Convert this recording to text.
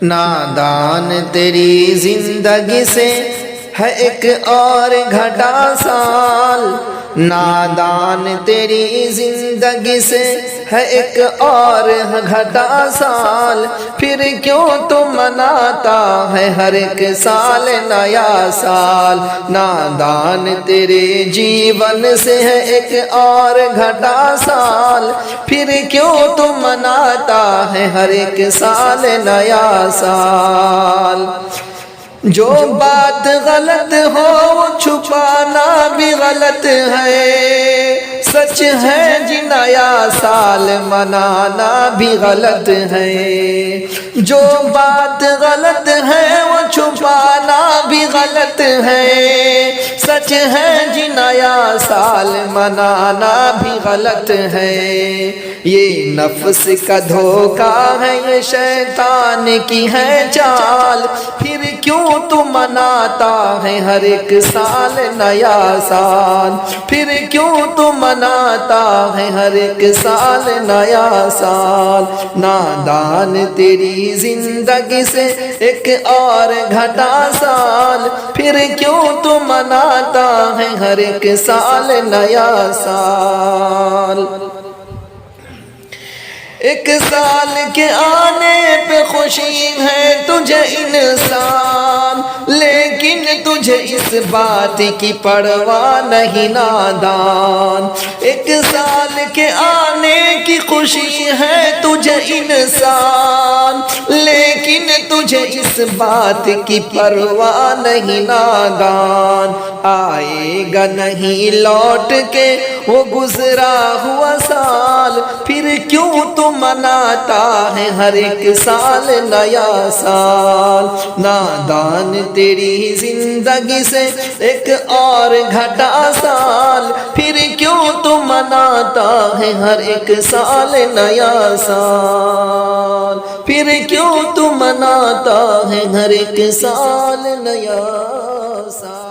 نادان تیری زندگی سے ہے ایک اور گھٹا سال، نادان تیری زندگی سے ہے ایک اور گھٹا سال، پھر کیوں تو مناتا ہے ہر ایک سال نیا سال، نادان تیرے جیون سے ہے ایک اور گھٹا سال، پھر کیوں تو مناتا ہے ہر ایک سال نیا سال۔ جو بات غلط ہو وہ چھپانا بھی غلط ہے، سچ ہے جی نیا سال منانا بھی غلط ہے، جو بات غلط ہے وہ چھپانا بھی غلط ہے، سچ ہے جی نیا سال منانا بھی غلط ہے، یہ نفس کا دھوکہ ہے، یہ شیطان کی ہے چال، پھر کیوں تو مناتا ہے ہر ایک سال نیا سال، پھر کیوں تو مناتا ہے ہر ایک سال نیا سال، نادان تیری زندگی سے ایک اور گھٹا سال، پھر کیوں تو مناتا ہے ہر ایک سال نیا سال۔ ایک سال کے آنے پہ خوشی ہے تجھے انسان، لیکن تجھے اس بات کی پرواہ نہیں نادان، ایک سال کے آنے کی خوشی ہے تجھے انسان، لیکن تجھے اس بات کی پرواہ نہیں نادان، آئے گا نہیں لوٹ کے وہ گزرا ہوا سال، پھر کیوں تو مناتا ہے ہر ایک سال نیا سال، نادان تیری زندگی سے ایک اور گھٹا سال، پھر کیوں تو مناتا ہے ہر ایک سال نیا سال، پھر کیوں تو مناتا ہے ہر ایک سال نیا سال۔